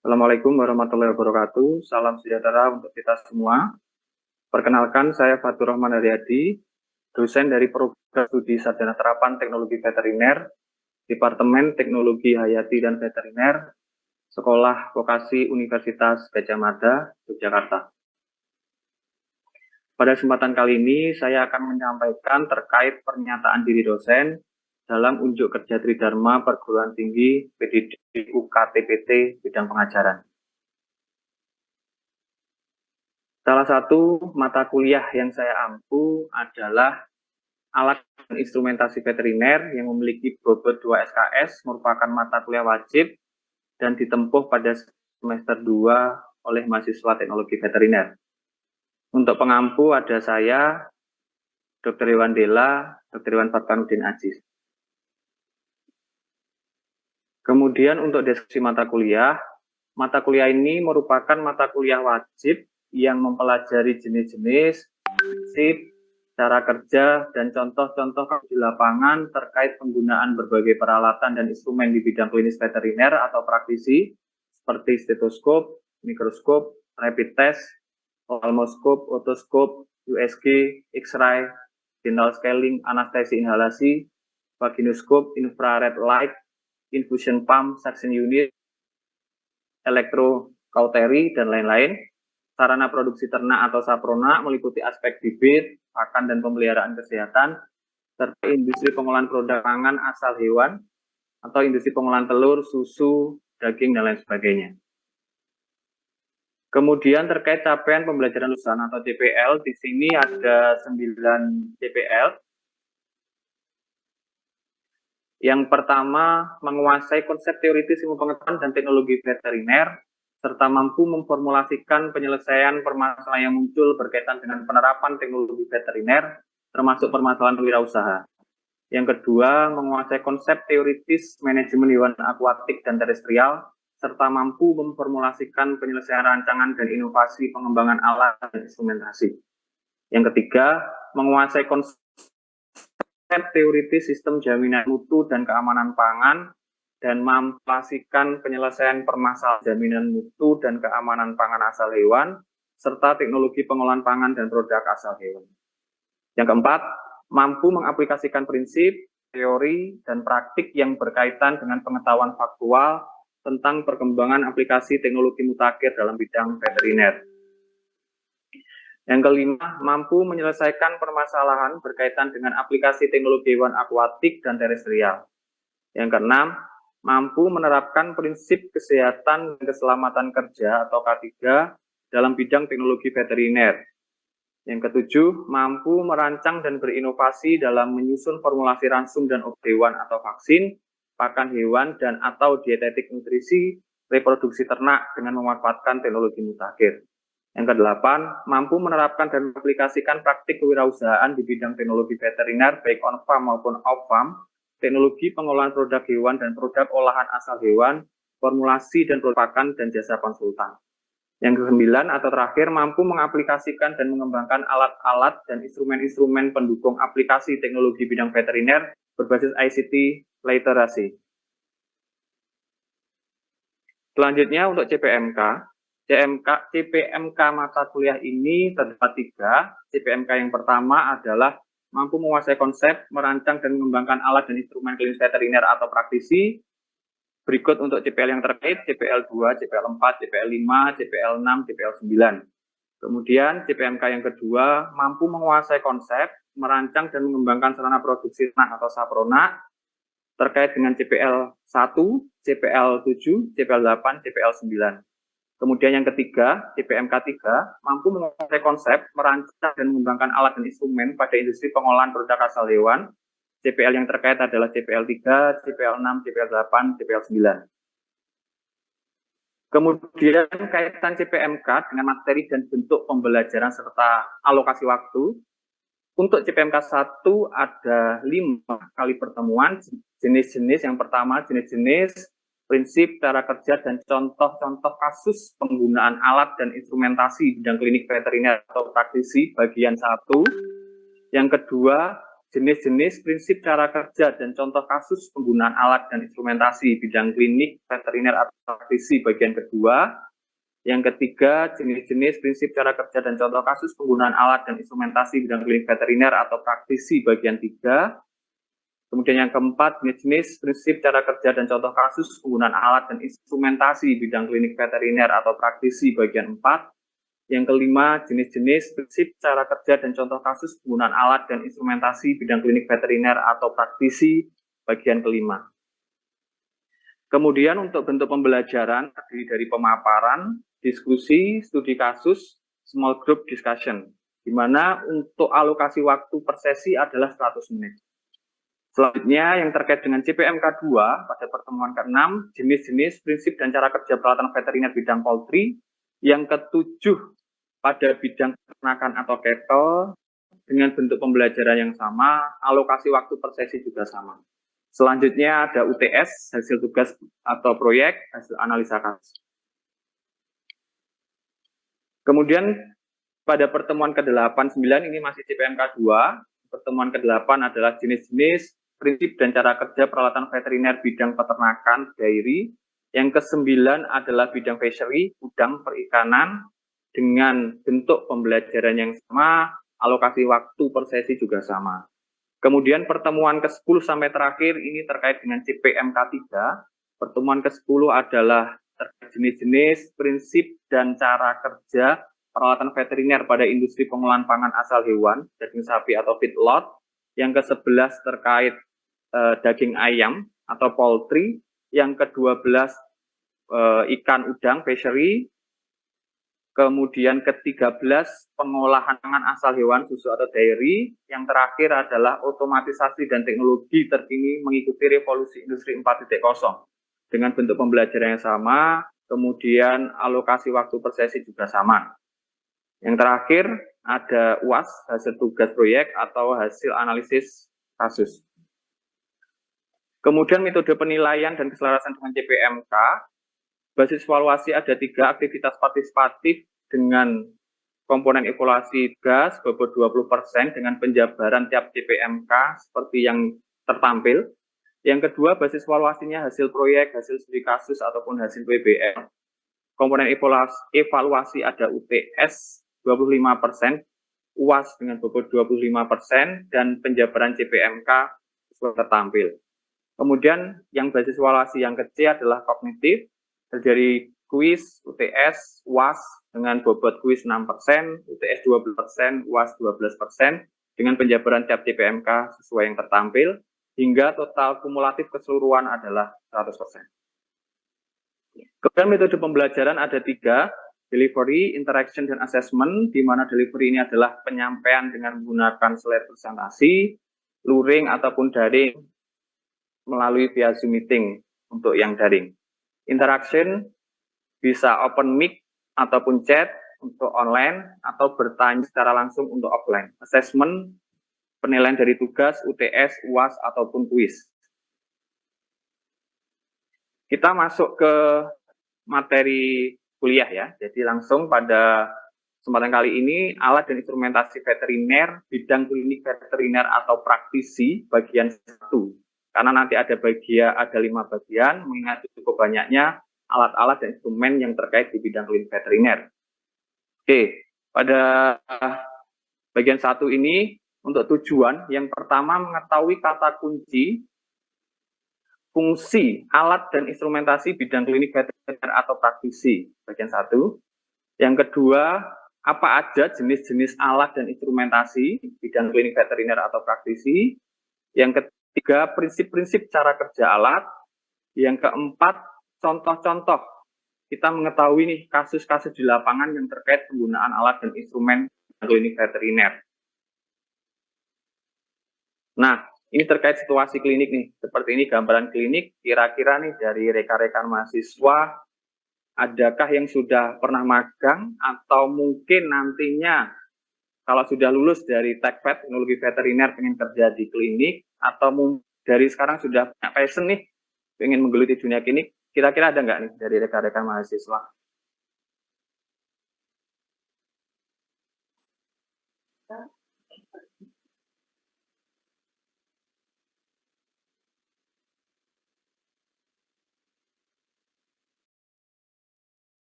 Assalamualaikum warahmatullahi wabarakatuh. Salam sejahtera untuk kita semua. Perkenalkan, saya Fatur Rahman Haryadi, dosen dari Program Studi Sarjana Terapan Teknologi Veteriner, Departemen Teknologi Hayati dan Veteriner, Sekolah Vokasi Universitas Gadjah Mada, Yogyakarta. Pada kesempatan kali ini, saya akan menyampaikan terkait pernyataan diri dosen dalam unjuk kerja Tridharma Perguruan Tinggi PDID UKTPT bidang pengajaran. Salah satu mata kuliah yang saya ampu adalah alat dan instrumentasi veteriner yang memiliki bobot 2 SKS, merupakan mata kuliah wajib dan ditempuh pada semester 2 oleh mahasiswa teknologi veteriner. Untuk pengampu ada saya, Dr. Iwan Dela, Dr. Iwan Fatkanudin Aziz. Kemudian untuk deskripsi mata kuliah ini merupakan mata kuliah wajib yang mempelajari jenis-jenis, prinsip, cara kerja, dan contoh-contoh di lapangan terkait penggunaan berbagai peralatan dan instrumen di bidang klinis veteriner atau praktisi, seperti stetoskop, mikroskop, rapid test, ophthalmoscope, otoscope, USG, X-ray, dental scaling, anestesi inhalasi, vaginoskop, infrared light, infusion pump, suction unit, elektrokautery, dan lain-lain. Sarana produksi ternak atau saprona meliputi aspek bibit, pakan, dan pemeliharaan kesehatan, serta industri pengolahan produk pangan asal hewan, atau industri pengolahan telur, susu, daging, dan lain sebagainya. Kemudian terkait capaian pembelajaran lulusan atau CPL, di sini ada 9 CPL. Yang pertama, menguasai konsep teoritis ilmu pengetahuan dan teknologi veteriner, serta mampu memformulasikan penyelesaian permasalahan yang muncul berkaitan dengan penerapan teknologi veteriner, termasuk permasalahan wirausaha. Yang kedua, menguasai konsep teoritis manajemen hewan akuatik dan terestrial, serta mampu memformulasikan penyelesaian rancangan dan inovasi pengembangan alat dan instrumentasi. Yang ketiga, menguasai konsep teoritis sistem jaminan mutu dan keamanan pangan, dan memaplikasikan penyelesaian permasalahan jaminan mutu dan keamanan pangan asal hewan, serta teknologi pengolahan pangan dan produk asal hewan. Yang keempat, mampu mengaplikasikan prinsip, teori, dan praktik yang berkaitan dengan pengetahuan faktual tentang perkembangan aplikasi teknologi mutakhir dalam bidang veteriner. Yang kelima, mampu menyelesaikan permasalahan berkaitan dengan aplikasi teknologi hewan akuatik dan terestrial. Yang keenam, mampu menerapkan prinsip kesehatan dan keselamatan kerja atau K3 dalam bidang teknologi veteriner. Yang ketujuh, mampu merancang dan berinovasi dalam menyusun formulasi ransum dan obat hewan atau vaksin, pakan hewan, dan atau dietetik nutrisi, reproduksi ternak dengan memanfaatkan teknologi mutakhir. Yang kedelapan, mampu menerapkan dan mengaplikasikan praktik kewirausahaan di bidang teknologi veteriner, baik on-farm maupun off-farm, teknologi pengolahan produk hewan dan produk olahan asal hewan, formulasi dan produk pakan, dan jasa konsultan. Yang kesembilan atau terakhir, mampu mengaplikasikan dan mengembangkan alat-alat dan instrumen-instrumen pendukung aplikasi teknologi bidang veteriner berbasis ICT literasi. Selanjutnya untuk CPMK mata kuliah ini terdapat 3. CPMK yang pertama adalah mampu menguasai konsep, merancang dan mengembangkan alat dan instrumen klinis veteriner atau praktisi. Berikut untuk CPL yang terkait, CPL 2, CPL 4, CPL 5, CPL 6, CPL 9. Kemudian CPMK yang kedua, mampu menguasai konsep, merancang dan mengembangkan sarana produksi ternak atau saprona terkait dengan CPL 1, CPL 7, CPL 8, CPL 9. Kemudian yang ketiga, CPMK 3, mampu menguasai konsep, merancang dan mengembangkan alat dan instrumen pada industri pengolahan produk asal hewan. CPL yang terkait adalah CPL 3, CPL 6, CPL 8, CPL 9. Kemudian kaitan CPMK dengan materi dan bentuk pembelajaran serta alokasi waktu. Untuk CPMK 1 ada 5 kali pertemuan, jenis-jenis. Yang pertama, jenis-jenis, prinsip, cara kerja, dan contoh-contoh kasus penggunaan alat dan instrumentasi bidang klinik veteriner atau praktisi bagian 1. Yang kedua, jenis-jenis prinsip cara kerja dan contoh kasus penggunaan alat dan instrumentasi bidang klinik, veteriner, atau praktisi bagian kedua. Yang ketiga, jenis-jenis prinsip cara kerja dan contoh kasus penggunaan alat dan instrumentasi bidang klinik veteriner atau praktisi bagian 3. Kemudian yang keempat, jenis-jenis prinsip cara kerja dan contoh kasus penggunaan alat dan instrumentasi bidang klinik veteriner atau praktisi bagian 4. Yang kelima, jenis-jenis prinsip cara kerja dan contoh kasus penggunaan alat dan instrumentasi bidang klinik veteriner atau praktisi bagian kelima. Kemudian untuk bentuk pembelajaran terdiri dari pemaparan, diskusi, studi kasus, small group discussion, di mana untuk alokasi waktu per sesi adalah 100 menit. Selanjutnya yang terkait dengan CPMK 2 pada pertemuan ke-6, jenis-jenis prinsip dan cara kerja peralatan veteriner bidang poultry. Yang ke-7 pada bidang peternakan atau cattle dengan bentuk pembelajaran yang sama, alokasi waktu per sesi juga sama. Selanjutnya ada UTS, hasil tugas atau proyek, hasil analisa kasus. Kemudian pada pertemuan ke-8, 9 ini masih CPMK 2. Pertemuan ke-8 adalah jenis-jenis prinsip dan cara kerja peralatan veteriner bidang peternakan, dairy. Yang ke-9 adalah bidang fishery, udang perikanan, dengan bentuk pembelajaran yang sama, alokasi waktu per sesi juga sama. Kemudian pertemuan ke-10 sampai terakhir ini terkait dengan CPMK 3. Pertemuan ke-10 adalah terkait jenis-jenis prinsip dan cara kerja peralatan veteriner pada industri pengolahan pangan asal hewan, daging sapi atau feedlot. Yang ke-11 terkait daging ayam atau poultry. Yang ke-12 ikan udang, fishery. Kemudian ke-13 pengolahan pangan asal hewan, susu atau dairy. Yang terakhir adalah otomatisasi dan teknologi terkini mengikuti revolusi industri 4.0 dengan bentuk pembelajaran yang sama, kemudian alokasi waktu per sesi juga sama. Yang terakhir ada UAS, hasil tugas proyek atau hasil analisis kasus. Kemudian metode penilaian dan keselarasan dengan CPMK. Basis evaluasi ada 3, aktivitas partisipatif dengan komponen evaluasi gas bobot 20% dengan penjabaran tiap CPMK seperti yang tertampil. Yang kedua, basis evaluasinya hasil proyek, hasil studi kasus ataupun hasil PBL. Komponen evaluasi ada UTS 25%, UAS dengan bobot 25%, dan penjabaran CPMK sesuai tertampil. Kemudian yang basis evaluasi yang kecil adalah kognitif, terjadi kuis, UTS, UAS dengan bobot kuis 6%, UTS 12%, UAS 12%, dengan penjabaran tiap CPMK sesuai yang tertampil, hingga total kumulatif keseluruhan adalah 100%. Kemudian metode pembelajaran ada 3, delivery, interaction, dan assessment, di mana delivery ini adalah penyampaian dengan menggunakan slide presentasi, luring ataupun daring melalui via Zoom meeting untuk yang daring. Interaction bisa open mic ataupun chat untuk online atau bertanya secara langsung untuk offline. Assessment, penilaian dari tugas, UTS, UAS, ataupun kuis. Kita masuk ke materi kuliah ya. Jadi langsung pada kesempatan kali ini, alat dan instrumentasi veteriner, bidang klinik veteriner atau praktisi bagian 1. Karena nanti ada 5 bagian, mengingat cukup banyaknya alat-alat dan instrumen yang terkait di bidang klinik veteriner. Oke, pada bagian 1 ini untuk tujuan yang pertama mengetahui kata kunci fungsi alat dan instrumentasi bidang klinik veteriner atau praktisi bagian 1. Yang kedua, apa aja jenis-jenis alat dan instrumentasi bidang klinik veteriner atau praktisi. Yang ketiga, prinsip-prinsip cara kerja alat. Yang keempat, contoh-contoh. Kita mengetahui nih kasus-kasus di lapangan yang terkait penggunaan alat dan instrumen klinik veteriner. Nah, ini terkait situasi klinik nih. Seperti ini gambaran klinik, kira-kira nih dari rekan-rekan mahasiswa, adakah yang sudah pernah magang atau mungkin nantinya kalau sudah lulus dari TechVet, teknologi veteriner, pengen kerja di klinik, atau dari sekarang sudah punya passion nih, pengen menggeluti dunia klinik, kira-kira ada nggak nih dari rekan-rekan mahasiswa?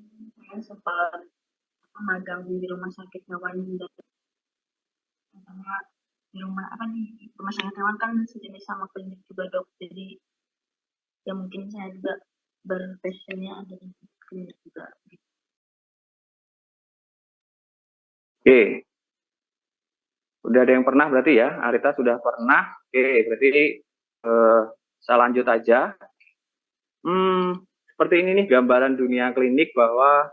Saya sempat magang di rumah sakit hewan dan di rumah sakit hewan kan sejenis sama klinik juga dok, jadi ya mungkin saya juga berpassionnya ada di klinik juga. Oke, udah ada yang pernah berarti ya, Arita sudah pernah. Oke, berarti saya lanjut aja. Seperti ini nih gambaran dunia klinik bahwa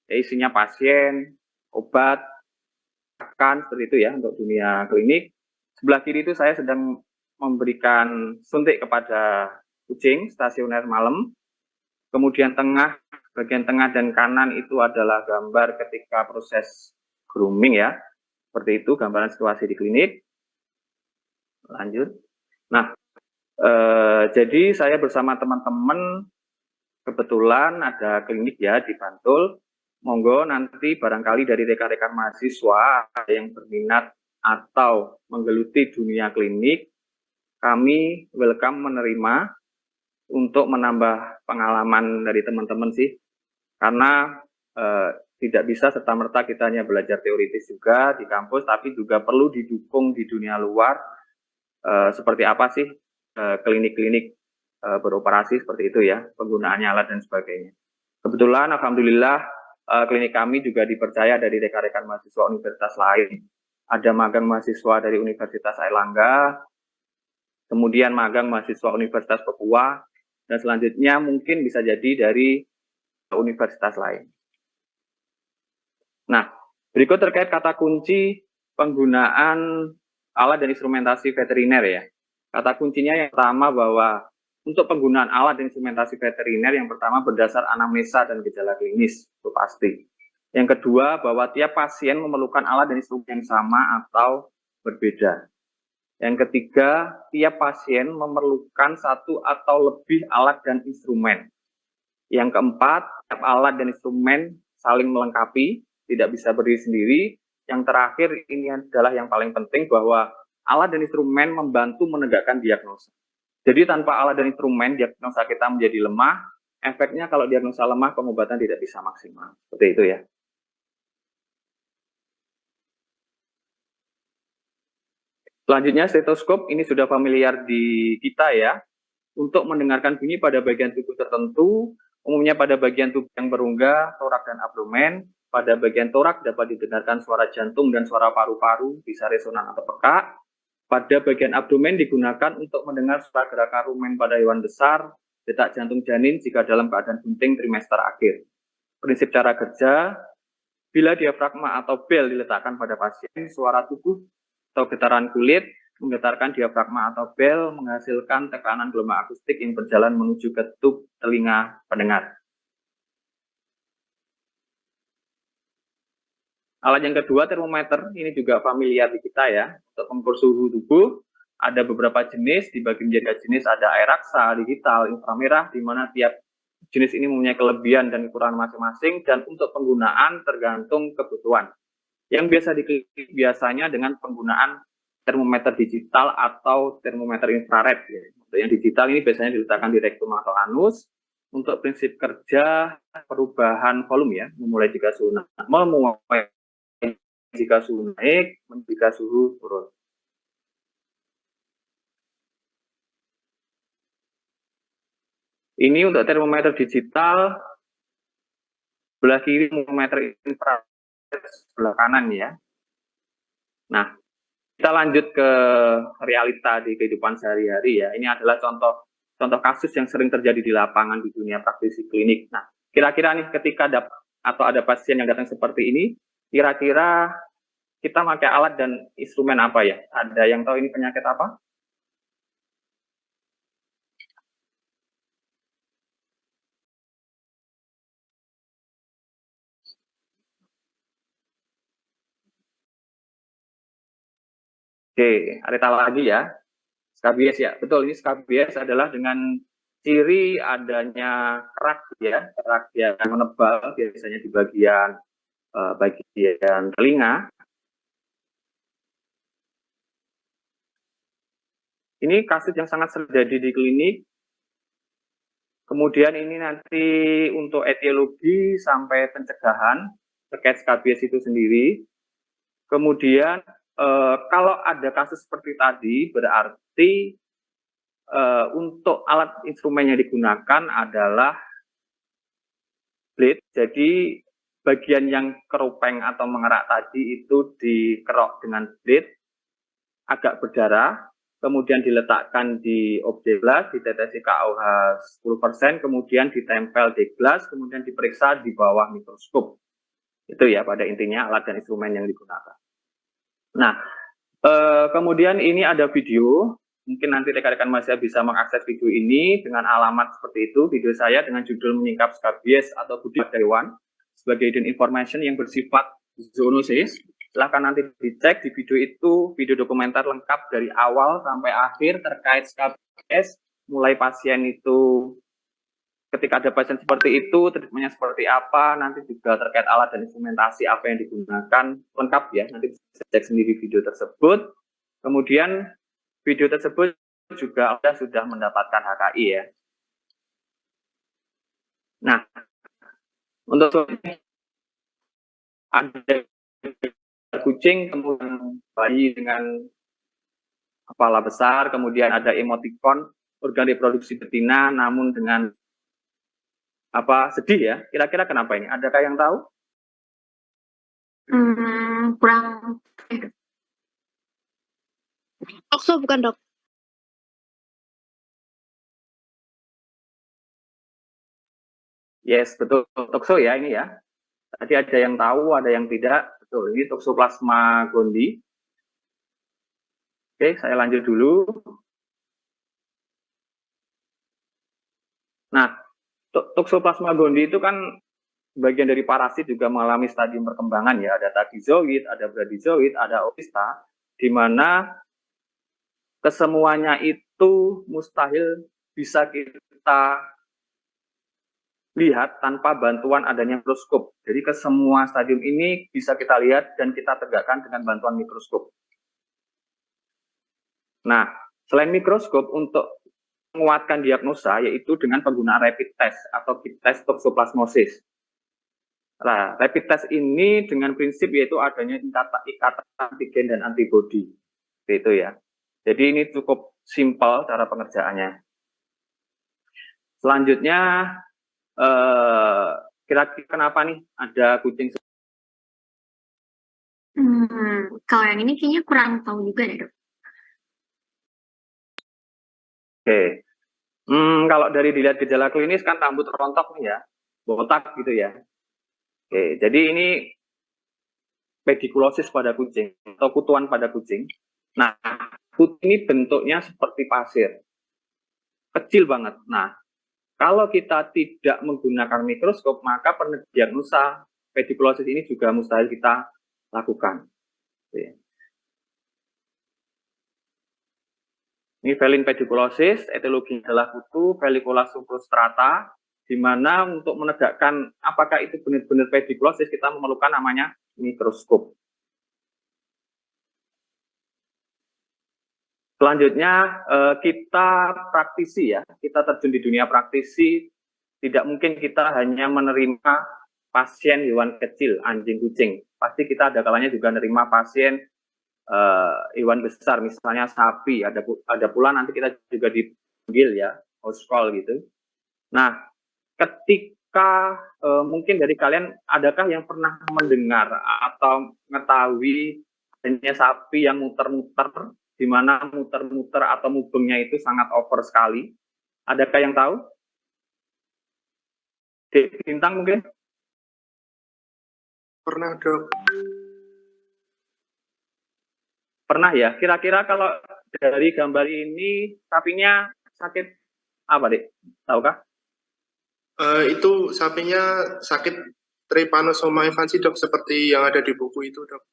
isinya pasien, obat, akan seperti itu ya untuk dunia klinik. Sebelah kiri itu saya sedang memberikan suntik kepada kucing stasioner malam. Kemudian bagian tengah dan kanan itu adalah gambar ketika proses grooming ya. Seperti itu gambaran situasi di klinik. Lanjut. Nah, jadi saya bersama teman-teman kebetulan ada klinik ya di Bantul. Monggo nanti barangkali dari rekan-rekan mahasiswa yang berminat atau menggeluti dunia klinik, kami welcome menerima untuk menambah pengalaman dari teman-teman sih. Karena tidak bisa serta-merta kita hanya belajar teoritis juga di kampus, tapi juga perlu didukung di dunia luar. Seperti apa sih klinik-klinik beroperasi seperti itu ya, penggunaannya alat dan sebagainya. Kebetulan alhamdulillah klinik kami juga dipercaya dari rekan-rekan mahasiswa universitas lain. Ada magang mahasiswa dari Universitas Airlangga, kemudian magang mahasiswa Universitas Papua, dan selanjutnya mungkin bisa jadi dari universitas lain. Nah, berikut terkait kata kunci penggunaan alat dan instrumentasi veteriner ya. Kata kuncinya yang pertama bahwa untuk penggunaan alat dan instrumentasi veteriner yang pertama berdasar anamnesa dan gejala klinis, itu pasti. Yang kedua bahwa tiap pasien memerlukan alat dan instrumen yang sama atau berbeda. Yang ketiga, tiap pasien memerlukan satu atau lebih alat dan instrumen. Yang keempat, tiap alat dan instrumen saling melengkapi, tidak bisa berdiri sendiri. Yang terakhir, ini adalah yang paling penting bahwa alat dan instrumen membantu menegakkan diagnosa. Jadi tanpa alat dan instrumen, diagnosa kita menjadi lemah. Efeknya kalau diagnosa lemah, pengobatan tidak bisa maksimal. Seperti itu ya. Selanjutnya, stetoskop ini sudah familiar di kita ya. Untuk mendengarkan bunyi pada bagian tubuh tertentu, umumnya pada bagian tubuh yang berungga, torak dan abdomen. Pada bagian torak dapat didengarkan suara jantung dan suara paru-paru, bisa resonan atau peka. Pada bagian abdomen digunakan untuk mendengar suara gerakan rumen pada hewan besar, detak jantung janin jika dalam keadaan bunting trimester akhir. Prinsip cara kerja, bila diafragma atau bel diletakkan pada pasien, suara tubuh atau getaran kulit menggetarkan diafragma atau bel menghasilkan tekanan gelombang akustik yang berjalan menuju ke tub telinga pendengar. Alat yang kedua, termometer, ini juga familiar di kita ya. Untuk mengukur suhu tubuh, ada beberapa jenis, dibagi menjadi jenis, ada air raksa, digital, inframerah, di mana tiap jenis ini mempunyai kelebihan dan kekurangan masing-masing, dan untuk penggunaan tergantung kebutuhan. Yang biasa diklik biasanya dengan penggunaan termometer digital atau termometer infrared. Ya. Untuk yang digital ini biasanya diletakkan di rektum atau anus. Untuk prinsip kerja perubahan volume ya, memulai jika suhu naik, jika suhu turun. Ini untuk termometer digital, sebelah kiri termometer infrared, sebelah kanan ya. Nah, kita lanjut ke realita di kehidupan sehari-hari ya. Ini adalah contoh kasus yang sering terjadi di lapangan di dunia praktisi klinik. Nah, kira-kira nih ketika ada pasien yang datang seperti ini, kira-kira kita pakai alat dan instrumen apa ya? Ada yang tahu ini penyakit apa? Oke, ada lagi ya. Skabies ya, betul, ini skabies adalah dengan ciri adanya kerak ya, kerak yang menebal biasanya di bagian telinga. Ini kasus yang sangat sering terjadi di klinik. Kemudian ini nanti untuk etiologi sampai pencegahan terkait skabies itu sendiri. Kemudian kalau ada kasus seperti tadi, berarti untuk alat instrumen yang digunakan adalah blade. Jadi bagian yang keropeng atau mengerak tadi itu dikerok dengan blade, agak berdarah, kemudian diletakkan di objek gelas, ditetesi KOH 10%, kemudian ditempel di gelas, kemudian diperiksa di bawah mikroskop. Itu ya pada intinya alat dan instrumen yang digunakan. Nah, kemudian ini ada video, mungkin nanti rekan-rekan mahasiswa bisa mengakses video ini dengan alamat seperti itu, video saya dengan judul Menyingkap Skabies atau Budidaya Hewan sebagai hidden information yang bersifat zoonosis. Silahkan nanti dicek di video itu, video dokumenter lengkap dari awal sampai akhir terkait skabies, mulai pasien itu, ketika ada pasien seperti itu, treatmentnya seperti apa, nanti juga terkait alat dan instrumentasi apa yang digunakan, lengkap ya, nanti bisa cek sendiri video tersebut. Kemudian video tersebut juga sudah mendapatkan HKI ya. Nah, untuk ada kucing, kemudian bayi dengan kepala besar, kemudian ada emotikon organ reproduksi betina, namun dengan sedih ya. Kira-kira kenapa ini? Adakah yang tahu? Kurang. Tokso bukan dok? Yes, betul. Tokso ya ini ya. Tadi ada yang tahu, ada yang tidak. Betul, ini Toxoplasma gondii. Oke, saya lanjut dulu. Nah, Toxoplasma gondii itu kan bagian dari parasit juga mengalami stadium perkembangan ya. Ada takizoid, ada bradyzoid, ada oocysta, di mana kesemuanya itu mustahil bisa kita lihat tanpa bantuan adanya mikroskop. Jadi ke semua stadium ini bisa kita lihat dan kita tegakkan dengan bantuan mikroskop. Nah, selain mikroskop, untuk menguatkan diagnosa yaitu dengan penggunaan rapid test atau kit test toxoplasmosis. Nah, rapid test ini dengan prinsip yaitu adanya ikatan antigen dan antibodi. Itu ya. Jadi ini cukup simpel cara pengerjaannya. Selanjutnya, kira-kira kenapa nih ada kucing? Kalau yang ini kayaknya kurang tahu juga deh dok. Oke. Kalau dari dilihat gejala klinis kan rambut rontok nih ya, botak gitu ya. Oke, jadi ini pedikulosis pada kucing atau kutuan pada kucing. Nah, kucing ini bentuknya seperti pasir, kecil banget. Nah, kalau kita tidak menggunakan mikroskop, maka pendiagnosa pedikulosis ini juga mustahil kita lakukan. Ini velin pedikulosis, etiologi adalah kutu, Vellicola subrostrata, di mana untuk menegakkan apakah itu benar-benar pedikulosis, kita memerlukan namanya mikroskop. Selanjutnya, kita praktisi ya, kita terjun di dunia praktisi, tidak mungkin kita hanya menerima pasien hewan kecil, anjing, kucing. Pasti kita ada kalanya juga menerima pasien hewan besar, misalnya sapi, ada pula nanti kita juga dipanggil ya, house call gitu. Nah, ketika mungkin dari kalian adakah yang pernah mendengar atau mengetahui adanya sapi yang muter-muter, di mana muter-muter atau mubengnya itu sangat over sekali? Adakah yang tahu? Dek Bintang mungkin? Pernah dok. Pernah ya. Kira-kira kalau dari gambar ini sapinya sakit apa, Dek? Tahukah? Itu sapinya sakit Trypanosoma evansi dok, seperti yang ada di buku itu dok.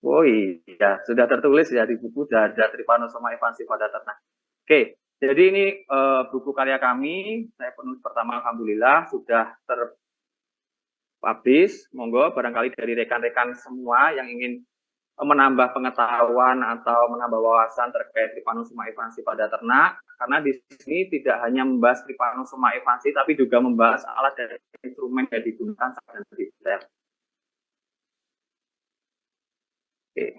Oh iya, sudah tertulis ya di buku, sudah ada Trypanosoma evansi pada ternak. Oke, jadi ini buku karya kami, saya penulis pertama alhamdulillah sudah terpublish. Monggo barangkali dari rekan-rekan semua yang ingin menambah pengetahuan atau menambah wawasan terkait Trypanosoma evansi pada ternak, karena di sini tidak hanya membahas Trypanosoma evansi, tapi juga membahas alat dan instrumen yang digunakan saat detail. Oke.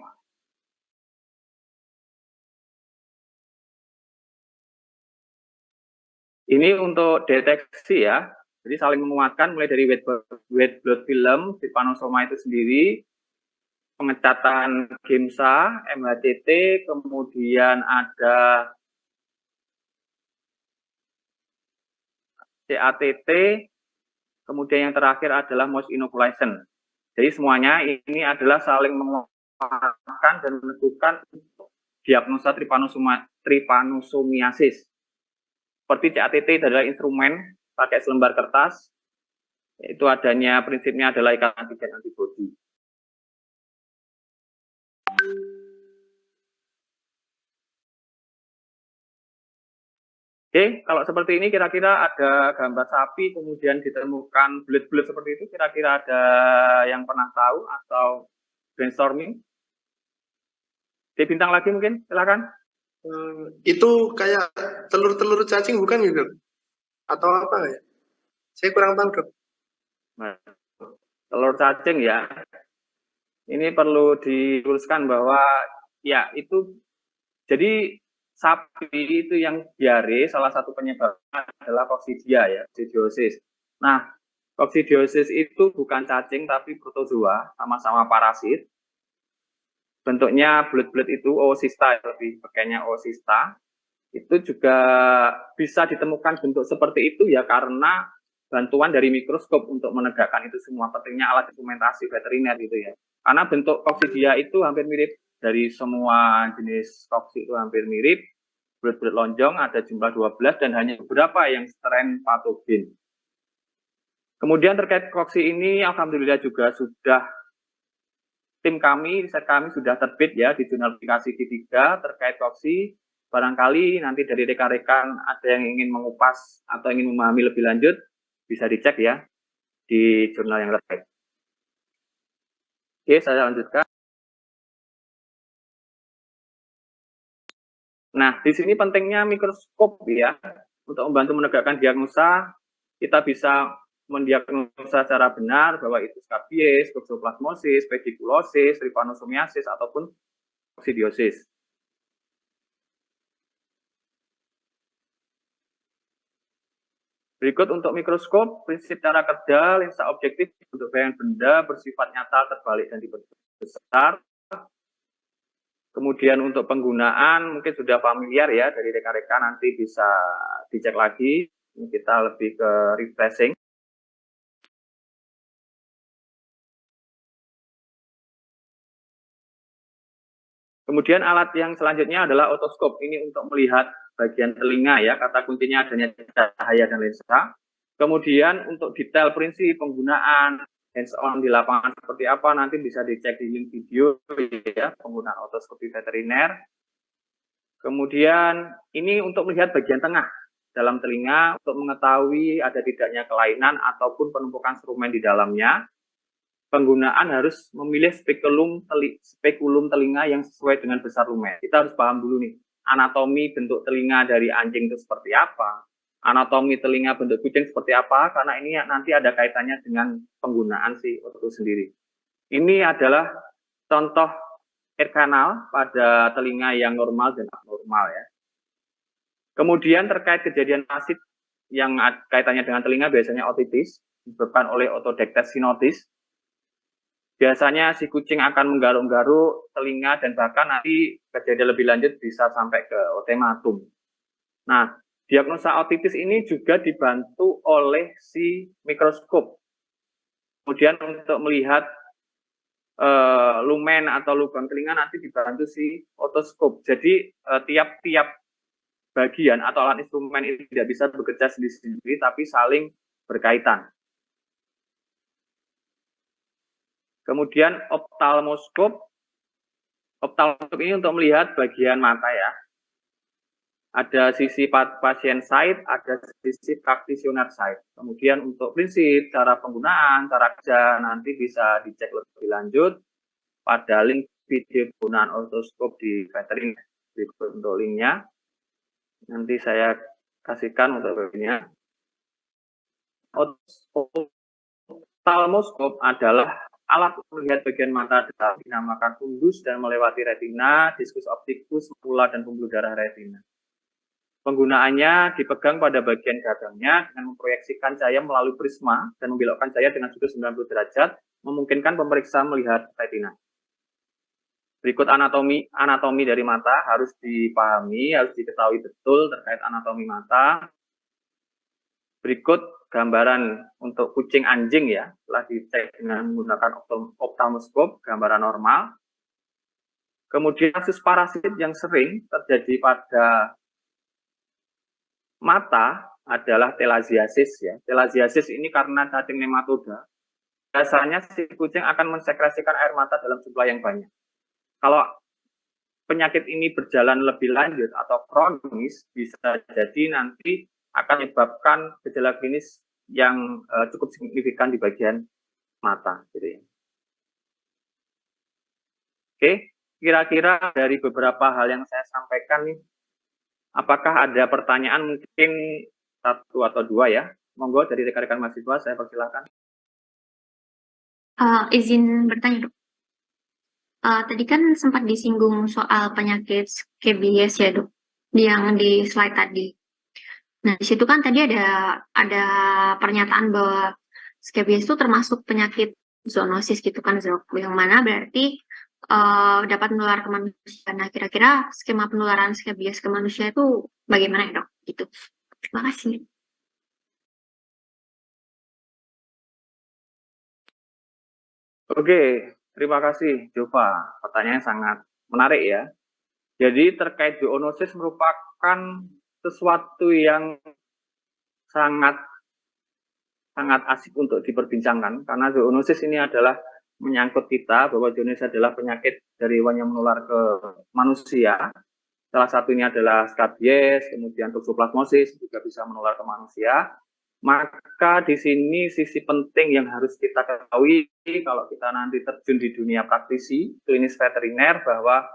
Ini untuk deteksi ya, jadi saling menguatkan mulai dari wet blood film, Trypanosoma itu sendiri, pengecatan GIMSA, MHTT, kemudian ada CATT, kemudian yang terakhir adalah mouse inoculation. Jadi semuanya ini adalah saling menguatkan dan menentukan diagnosa trypanosomiasis. Seperti CATT adalah instrumen pakai selembar kertas, itu adanya prinsipnya adalah ikat antigen antibodi. Oke, kalau seperti ini kira-kira ada gambar sapi kemudian ditemukan bulat-bulat seperti itu, kira-kira ada yang pernah tahu atau brainstorming? Oke, bintang lagi mungkin, silakan. Itu kayak telur-telur cacing bukan gitu? Atau apa ya? Saya kurang tahu, Dok. Nah, telur cacing ya. Ini perlu diluruskan bahwa ya itu jadi sapi itu yang diare, salah satu penyebabnya adalah koksidia ya, koksidiosis. Nah, koksidiosis itu bukan cacing tapi protozoa, sama-sama parasit. Bentuknya bulat-bulat itu oocysta, lebih pakainya oocysta. Itu juga bisa ditemukan bentuk seperti itu ya karena bantuan dari mikroskop untuk menegakkan itu semua. Pentingnya alat instrumentasi veteriner gitu ya. Karena bentuk koksidia itu hampir mirip dari semua jenis koksi itu hampir mirip, bulat-bulat lonjong, ada jumlah 12 dan hanya beberapa yang strain patogen. Kemudian terkait koksi ini, alhamdulillah juga sudah tim kami, riset kami sudah terbit ya di jurnal publikasi Q3 terkait koksi. Barangkali nanti dari rekan-rekan ada yang ingin mengupas atau ingin memahami lebih lanjut, bisa dicek ya di jurnal yang terkait. Oke, saya lanjutkan. Nah, di sini pentingnya mikroskop ya, untuk membantu menegakkan diagnosa, kita bisa mendiagnosa secara benar bahwa itu skabies, toxoplasmosis, pediculosis, trypanosomiasis, ataupun koksidiosis. Berikut untuk mikroskop, prinsip cara kerja, lensa objektif untuk bayangan benda bersifat nyata, terbalik, dan diperbesar. Kemudian untuk penggunaan mungkin sudah familiar ya dari rekan-rekan, nanti bisa dicek lagi. Ini kita lebih ke refreshing. Kemudian alat yang selanjutnya adalah otoskop. Ini untuk melihat bagian telinga ya, kata kuncinya adanya cahaya dan lensa. Kemudian untuk detail prinsip penggunaan hands-on di lapangan seperti apa nanti bisa dicek di link video ya, penggunaan otoskopi veteriner. Kemudian ini untuk melihat bagian tengah dalam telinga untuk mengetahui ada tidaknya kelainan ataupun penumpukan serumen di dalamnya. Penggunaan harus memilih spekulum telinga yang sesuai dengan besar lumen. Kita harus paham dulu nih, anatomi bentuk telinga dari anjing itu seperti apa, anatomi telinga bentuk kucing seperti apa, karena ini nanti ada kaitannya dengan penggunaan si otot sendiri. Ini adalah contoh air canal pada telinga yang normal dan abnormal ya. Kemudian terkait kejadian asid yang kaitannya dengan telinga biasanya otitis, disebabkan oleh otodectes sinotis. Biasanya si kucing akan menggaruk-garuk telinga dan bahkan nanti kejadian lebih lanjut bisa sampai ke otematum. Nah, diagnosa otitis ini juga dibantu oleh si mikroskop. Kemudian untuk melihat lumen atau lubang telinga nanti dibantu si otoskop. Jadi tiap-tiap bagian atau alat instrumen ini tidak bisa bekerja sendiri-sendiri tapi saling berkaitan. Kemudian optalmoskop. Optalmoskop ini untuk melihat bagian mata ya. Ada sisi pasien side, ada sisi practitioner side. Kemudian untuk prinsip, cara penggunaan, cara kerja nanti bisa dicek lebih lanjut pada link video penggunaan otoskop di veteriner. Berikut untuk linknya. Nanti saya kasihkan untuk webnya. Ophthalmoskop adalah alat melihat bagian mata dalam dinamakan fundus dan melewati retina, diskus optikus, makula, dan pembuluh darah retina. Penggunaannya dipegang pada bagian gagangnya dengan memproyeksikan cahaya melalui prisma dan membelokkan cahaya dengan sudut 90 derajat, memungkinkan pemeriksa melihat retina. Berikut anatomi dari mata harus dipahami, harus diketahui betul terkait anatomi mata. Berikut gambaran untuk kucing anjing ya, telah dicek dengan menggunakan ophthalmoskop, gambaran normal. Kemudian kasus parasit yang sering terjadi pada mata adalah telasiasis ya. Telasiasis ini karena cacing nematoda. Biasanya si kucing akan mensekresikan air mata dalam jumlah yang banyak. Kalau penyakit ini berjalan lebih lanjut atau kronis, bisa jadi nanti akan menyebabkan gejala klinis yang cukup signifikan di bagian mata. Gitu ya. Oke, kira-kira dari beberapa hal yang saya sampaikan nih, apakah ada pertanyaan mungkin satu atau dua ya? Monggo dari rekan-rekan mahasiswa, saya persilahkan. Izin bertanya, Dok. Tadi kan sempat disinggung soal penyakit scabies ya, Dok, yang di slide tadi. Nah, di situ kan tadi ada pernyataan bahwa scabies itu termasuk penyakit zoonosis gitu kan, Dok, yang mana berarti dapat menular ke manusia. Nah, kira-kira skema penularan scabies ke manusia itu bagaimana ya, Dok? Gitu. Terima kasih. Oke, terima kasih Jova. Pertanyaannya sangat menarik ya. Jadi terkait zoonosis merupakan sesuatu yang sangat asik untuk diperbincangkan karena zoonosis ini adalah menyangkut kita bahwa zoonosis adalah penyakit dari hewan yang menular ke manusia. Salah satunya adalah scabies, kemudian toxoplasmosis juga bisa menular ke manusia. Maka di sini sisi penting yang harus kita ketahui kalau kita nanti terjun di dunia praktisi, klinis veteriner, bahwa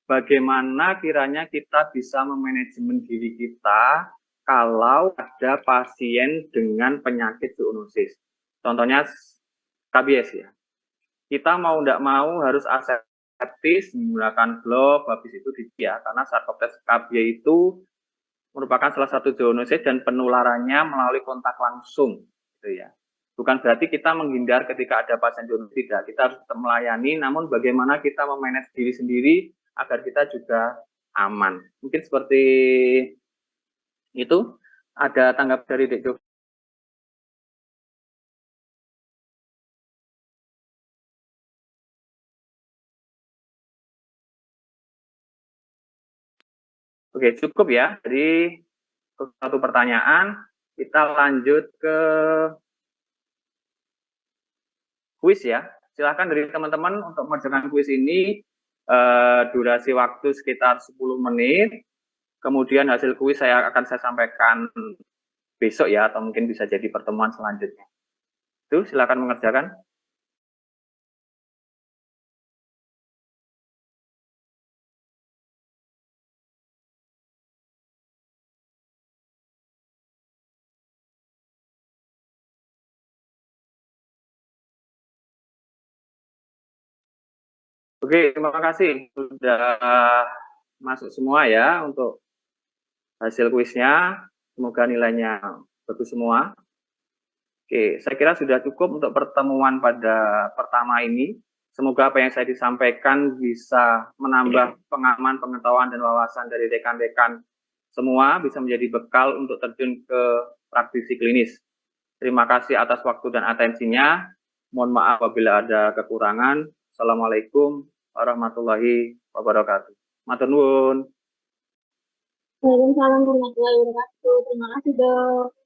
bagaimana kiranya kita bisa memanajemen diri kita kalau ada pasien dengan penyakit zoonosis. Contohnya scabies ya. Kita mau tidak mau harus aseptis, menggunakan glove, habis itu ya, karena Sarcoptes scabiei itu merupakan salah satu zoonosis dan penularannya melalui kontak langsung, gitu ya. Bukan berarti kita menghindar ketika ada pasien zoonosis, tidak. Kita harus tetap melayani, namun bagaimana kita memanage diri sendiri agar kita juga aman. Mungkin seperti itu. Ada tanggap dari Dek Jov. Oke, cukup ya. Jadi satu pertanyaan, kita lanjut ke kuis ya. Silakan dari teman-teman untuk mengerjakan kuis ini, durasi waktu sekitar 10 menit. Kemudian hasil kuis akan saya sampaikan besok ya, atau mungkin bisa jadi pertemuan selanjutnya. Itu silakan mengerjakan. Oke, terima kasih sudah masuk semua ya untuk hasil kuisnya. Semoga nilainya bagus semua. Oke, saya kira sudah cukup untuk pertemuan pada pertama ini. Semoga apa yang saya disampaikan bisa menambah pengalaman, pengetahuan, dan wawasan dari rekan-rekan semua, bisa menjadi bekal untuk terjun ke praktisi klinis. Terima kasih atas waktu dan atensinya. Mohon maaf apabila ada kekurangan. Assalamualaikum warahmatullahi wabarakatuh. Matur nuwun. Waalaikumsalam warahmatullahi wabarakatuh. Terima kasih, Dok.